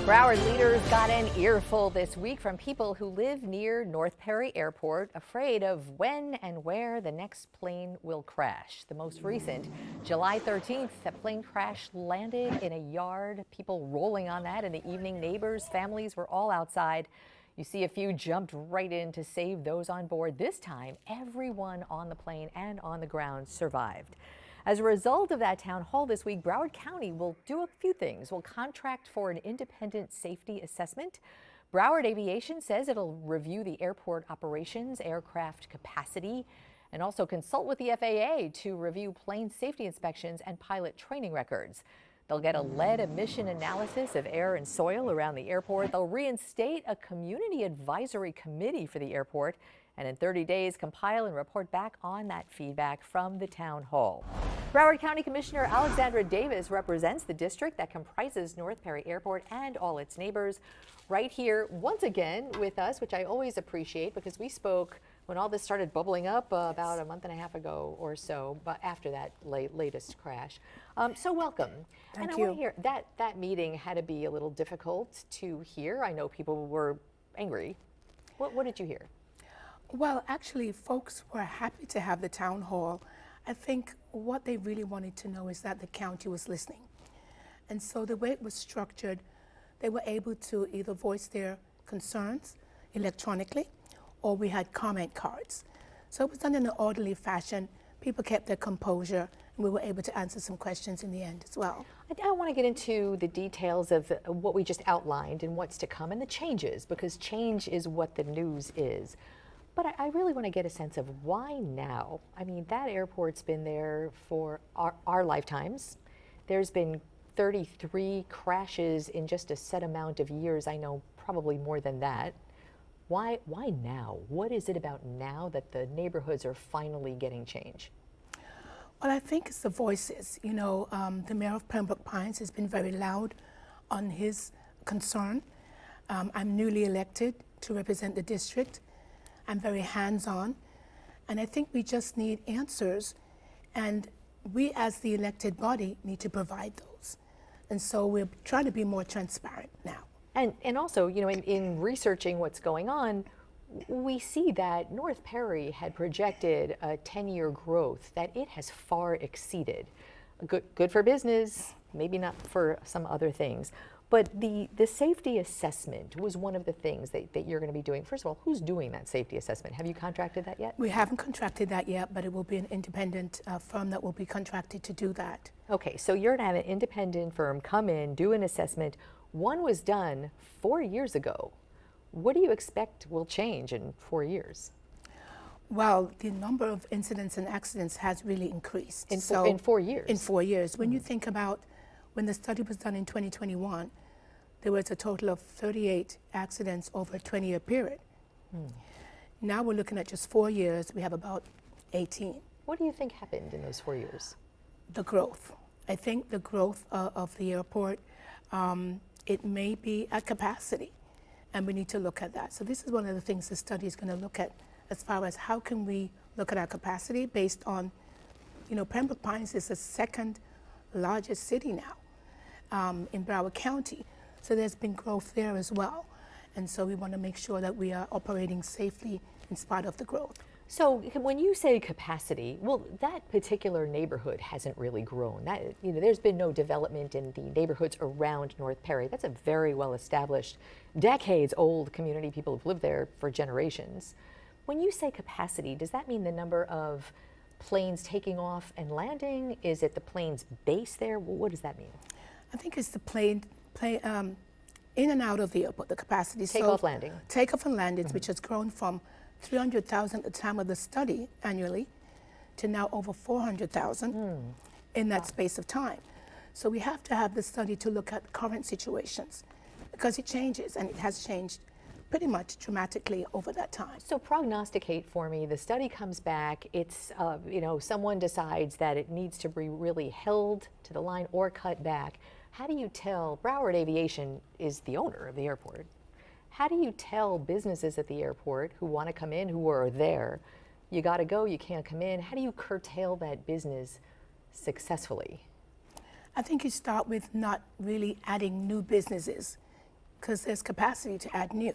Broward leaders got an earful this week from people who live near North Perry Airport, afraid of when and where the next plane will crash. The most recent, July 13th, a plane crash landed in a yard. People rolling on that in the evening. Neighbors, families were all outside. You see a few jumped right in to save those on board. This time, everyone on the plane and on the ground survived. As a result of that town hall this week, Broward County will do a few things. We'll contract for an independent safety assessment. Broward Aviation says it'll review the airport operations, aircraft capacity, and also consult with the FAA to review plane safety inspections and pilot training records. They'll get a lead emission analysis of air and soil around the airport. They'll reinstate a community advisory committee for the airport, and in 30 days compile and report back on that feedback from the town hall. Broward County Commissioner Alexandra represents the district that comprises North Perry Airport and all its neighbors. Right here once again with us, which I always appreciate because we spoke when all this started bubbling up about a month and a half ago or so, but after that latest crash. So welcome. Thank you. I want to hear that meeting had to be a little difficult to hear. I know people were angry. What did you hear? Well, actually, folks were happy to have the town hall. I think what they really wanted to know is that the county was listening. And so the way it was structured, they were able to either voice their concerns electronically, or we had comment cards. So it was done in an orderly fashion. People kept their composure, and we were able to answer some questions in the end as well. I want to get into the details of what we just outlined and what's to come and the changes, because change is what the news is. But I really want to get a sense of why now? I mean, that airport's been there for our lifetimes. There's been 33 crashes in just a set amount of years. I know probably more than that. Why now? What is it about now that the neighborhoods are finally getting change? Well, I think it's the voices. You know, the mayor of Pembroke Pines has been very loud on his concern. I'm newly elected to represent the district. I'm very hands-on, and I think we just need answers, and we as the elected body need to provide those. And so we're trying to be more transparent now. And also, you know, in researching what's going on, we see that North Perry had projected a 10-year growth that it has far exceeded. Good for business, maybe not for some other things. But the safety assessment was one of the things that you're going to be doing. First of all, who's doing that safety assessment? Have you contracted that yet? We haven't contracted that yet, but it will be an independent firm that will be contracted to do that. Okay, so you're going to have an independent firm come in, do an assessment. One was done 4 years ago. What do you expect will change in 4 years? Well, the number of incidents and accidents has really increased. In 4 years? In 4 years. When you think about when the study was done in 2021, there was a total of 38 accidents over a 20-year period. Now we're looking at just 4 years, we have about 18. What do you think happened in those 4 years? The growth. I think the growth of the airport, it may be at capacity, and we need to look at that. So this is one of the things the study is going to look at as far as how can we look at our capacity based on, you know, Pembroke Pines is the second largest city now in Broward County. So there's been growth there as well. And so we want to make sure that we are operating safely in spite of the growth. So when you say capacity, well, that particular neighborhood hasn't really grown. That, you know, there's been no development in the neighborhoods around North Perry. That's a very well-established, decades-old community. People have lived there for generations. When you say capacity, does that mean the number of planes taking off and landing? Is it the plane's base there? What does that mean? I think it's the plane in and out of the airport, the capacity. Takeoff, landing. Takeoff and landings, which has grown from 300,000 at the time of the study annually to now over 400,000 in that space of time. So we have to have the study to look at current situations because it changes, and it has changed pretty much dramatically over that time. So prognosticate for me. The study comes back. It's, you know, someone decides that it needs to be really held to the line or cut back. How do you tell? Broward Aviation is the owner of the airport. How do you tell businesses at the airport who want to come in, who are there, you got to go, you can't come in? How do you curtail that business successfully? I think you start with not really adding new businesses because there's capacity to add new.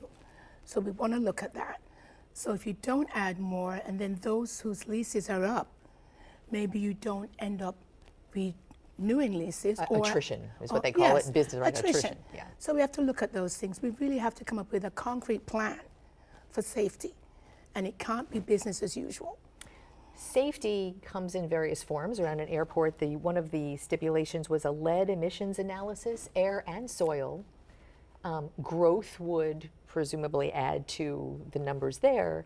So we want to look at that. So if you don't add more, and then those whose leases are up, maybe you don't end up renewing leases. Attrition is what they call it in business, right? Attrition. Yeah. So we have to look at those things. We really have to come up with a concrete plan for safety, and it can't be business as usual. Safety comes in various forms around an airport. One of the stipulations was a lead emissions analysis, air and soil. Growth would presumably add to the numbers there,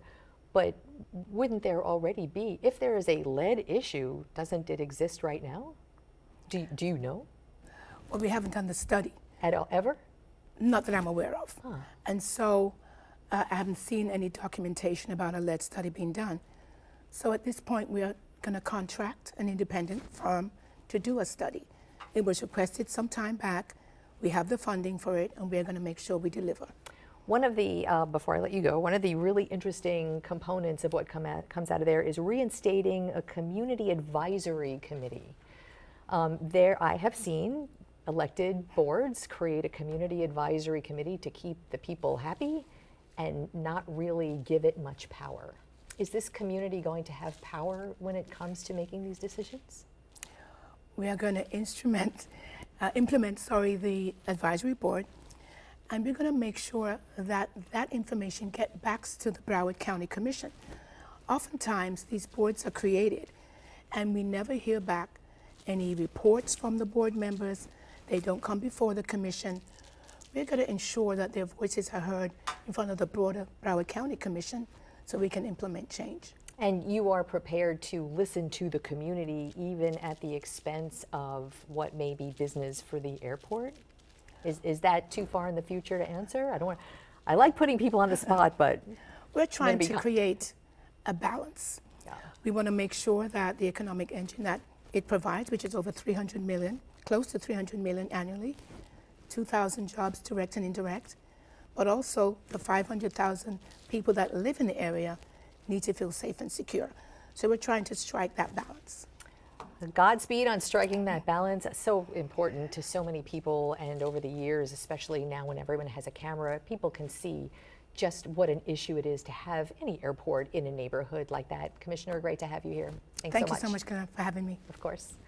but wouldn't there already be, if there is a lead issue, doesn't it exist right now? Do you know? Well, we haven't done the study. At all, ever? Not that I'm aware of. Huh. And so I haven't seen any documentation about a lead study being done. So at this point, we are going to contract an independent firm to do a study. It was requested some time back. We have the funding for it, and we're going to make sure we deliver. One of the, before I let you go, one of the really interesting components of what comes out of there is reinstating a community advisory committee. There, I have seen elected boards create a community advisory committee to keep the people happy and not really give it much power. Is this community going to have power when it comes to making these decisions? We are going to implement the advisory board, and we're going to make sure that that information gets back to the Broward County Commission. Oftentimes, these boards are created, and we never hear back any reports from the board members. They don't come before the commission. We're going to ensure that their voices are heard in front of the broader Broward County Commission so we can implement change. And you are prepared to listen to the community even at the expense of what may be business for the airport? Is that too far in the future to answer? I like putting people on the spot, but we're trying to create a balance. Yeah. We want to make sure that the economic engine that it provides, which is over 300 million, close to 300 million annually, 2,000 jobs direct and indirect, but also the 500,000 people that live in the area need to feel safe and secure. So we're trying to strike that balance. Godspeed on striking that balance. So important to so many people, and over the years, especially now when everyone has a camera, people can see just what an issue it is to have any airport in a neighborhood like that. Commissioner, great to have you here. Thanks so much. Thank you so much for having me. Of course.